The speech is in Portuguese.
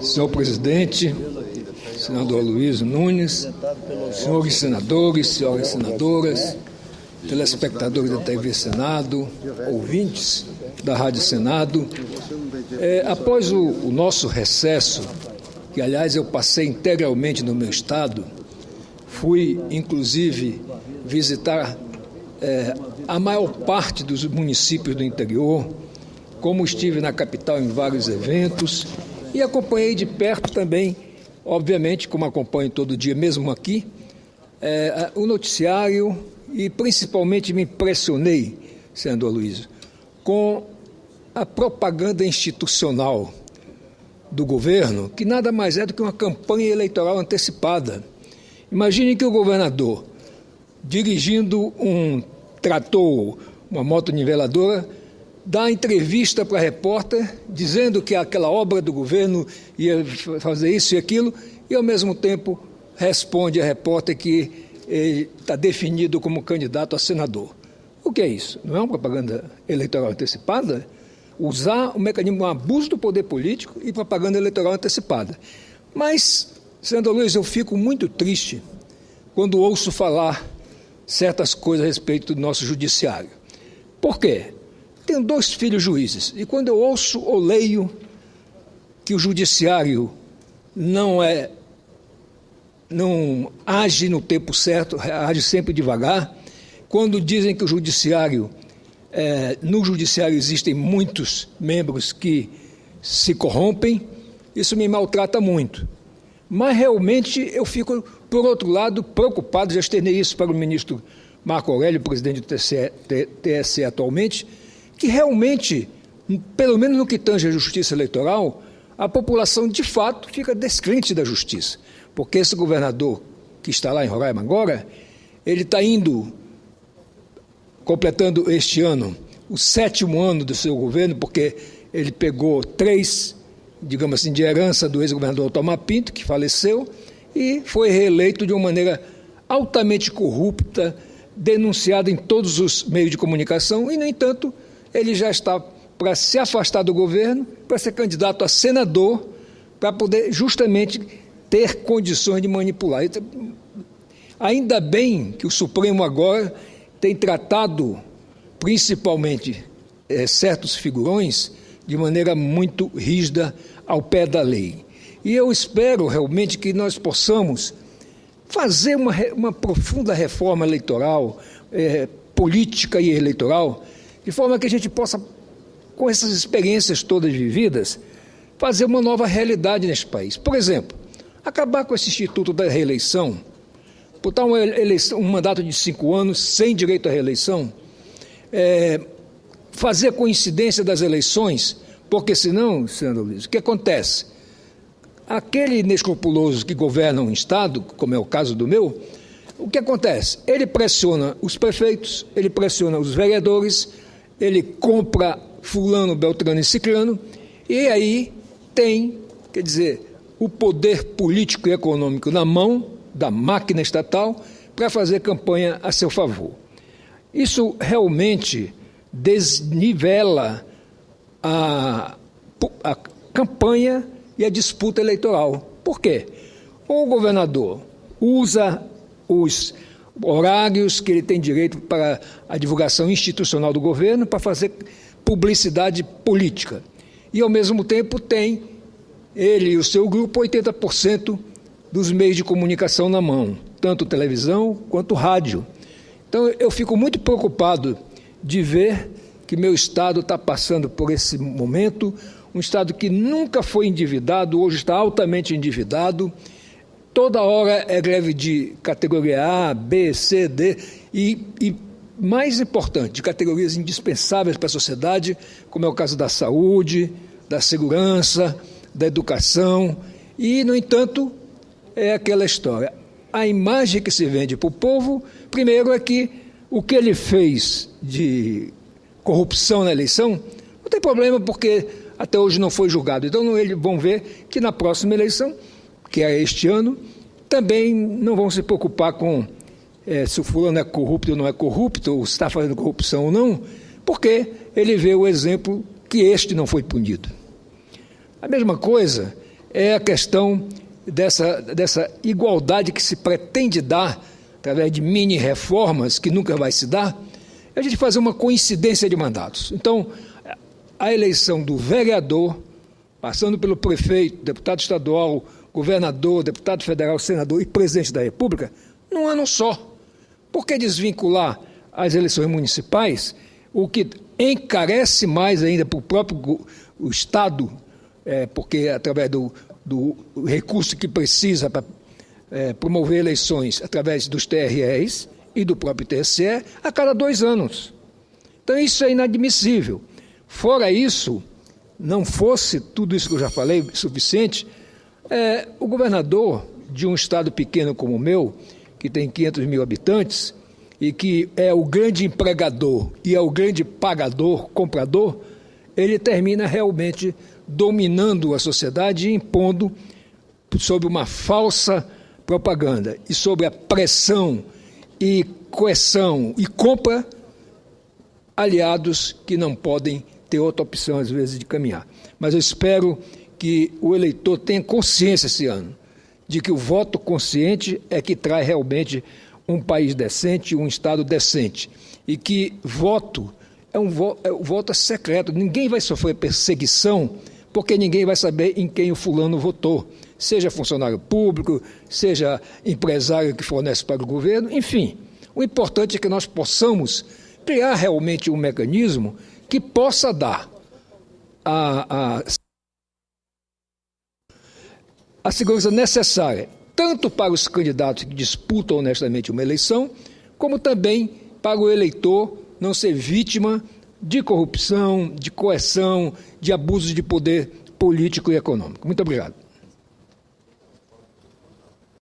Senhor presidente, senador Aloysio Nunes, senhores senadores, senhoras senadoras, telespectadores da TV Senado, ouvintes da Rádio Senado. Após o nosso recesso, que aliás eu passei integralmente no meu estado, fui inclusive visitar a maior parte dos municípios do interior, como estive na capital em vários eventos e acompanhei de perto também, obviamente, como acompanho todo dia, mesmo aqui, o noticiário e principalmente me impressionei, senador Aloysio, com a propaganda institucional do governo, que nada mais é do que uma campanha eleitoral antecipada. Imagine que o governador, dirigindo um trator, uma motoniveladora, dá entrevista para a repórter, dizendo que aquela obra do governo ia fazer isso e aquilo, e ao mesmo tempo responde a repórter que ele está definido como candidato a senador. O que é isso? Não é uma propaganda eleitoral antecipada? Usar o mecanismo, um abuso do poder político e propaganda eleitoral antecipada. Mas, senador Luiz, eu fico muito triste quando ouço falar certas coisas a respeito do nosso judiciário. Por quê? Tenho 2 filhos juízes, e quando eu ouço ou leio que o judiciário não age no tempo certo, age sempre devagar, quando dizem que no judiciário existem muitos membros que se corrompem, isso me maltrata muito. Mas realmente eu fico, por outro lado, preocupado, já externei isso para o ministro Marco Aurélio, presidente do TSE atualmente, que realmente, pelo menos no que tange a justiça eleitoral, a população de fato fica descrente da justiça. Porque esse governador que está lá em Roraima agora, ele está completando este ano o 7º ano do seu governo, porque ele pegou 3, digamos assim, de herança do ex-governador Tomar Pinto, que faleceu, e foi reeleito de uma maneira altamente corrupta, denunciada em todos os meios de comunicação, e, no entanto, ele já está para se afastar do governo, para ser candidato a senador, para poder justamente ter condições de manipular. Ainda bem que o Supremo agora tem tratado, principalmente, certos figurões de maneira muito rígida ao pé da lei. E eu espero realmente que nós possamos fazer uma profunda reforma eleitoral, política e eleitoral, de forma que a gente possa, com essas experiências todas vividas, fazer uma nova realidade neste país. Por exemplo, acabar com esse instituto da reeleição, botar um mandato de 5 anos sem direito à reeleição, fazer a coincidência das eleições, porque senão, senador Luiz, o que acontece? Aquele inescrupuloso que governa um estado, como é o caso do meu, o que acontece? Ele pressiona os prefeitos, ele pressiona os vereadores, ele compra fulano, beltrano e ciclano, e aí tem, quer dizer, o poder político e econômico na mão da máquina estatal para fazer campanha a seu favor. Isso realmente desnivela a campanha e a disputa eleitoral. Por quê? O governador usa os horários que ele tem direito para a divulgação institucional do governo para fazer publicidade política. E, ao mesmo tempo, tem ele e o seu grupo 80% dos meios de comunicação na mão, tanto televisão quanto rádio. Então, eu fico muito preocupado de ver que meu estado está passando por esse momento, um estado que nunca foi endividado, hoje está altamente endividado. Toda hora é greve de categoria A, B, C, D e mais importante, de categorias indispensáveis para a sociedade, como é o caso da saúde, da segurança, da educação. E, no entanto, é aquela história. A imagem que se vende para o povo, primeiro, é que o que ele fez de corrupção na eleição não tem problema, porque até hoje não foi julgado. Então, eles vão ver que na próxima eleição, que é este ano, também não vão se preocupar com se o fulano é corrupto ou não é corrupto, ou se está fazendo corrupção ou não, porque ele vê o exemplo que este não foi punido. A mesma coisa é a questão dessa igualdade que se pretende dar, através de mini-reformas, que nunca vai se dar, é a gente fazer uma coincidência de mandatos. Então, a eleição do vereador, passando pelo prefeito, deputado estadual, governador, deputado federal, senador e presidente da República, num ano só. Por que desvincular as eleições municipais, o que encarece mais ainda para o próprio o Estado, porque através do recurso que precisa para promover eleições através dos TREs e do próprio TSE a cada 2 anos. Então isso é inadmissível. Fora isso, não fosse tudo isso que eu já falei suficiente, o governador de um estado pequeno como o meu, que tem 500 mil habitantes, e que é o grande empregador e é o grande pagador, comprador, ele termina realmente dominando a sociedade e impondo, sob uma falsa propaganda e sobre a pressão e coerção e compra, aliados que não podem ter outra opção, às vezes, de caminhar. Mas eu espero que o eleitor tenha consciência esse ano de que o voto consciente é que traz realmente um país decente, um Estado decente. E que voto o voto é secreto. Ninguém vai sofrer perseguição porque ninguém vai saber em quem o fulano votou. Seja funcionário público, seja empresário que fornece para o governo, enfim. O importante é que nós possamos criar realmente um mecanismo que possa dar a segurança necessária, tanto para os candidatos que disputam honestamente uma eleição, como também para o eleitor não ser vítima de corrupção, de coerção, de abusos de poder político e econômico. Muito obrigado.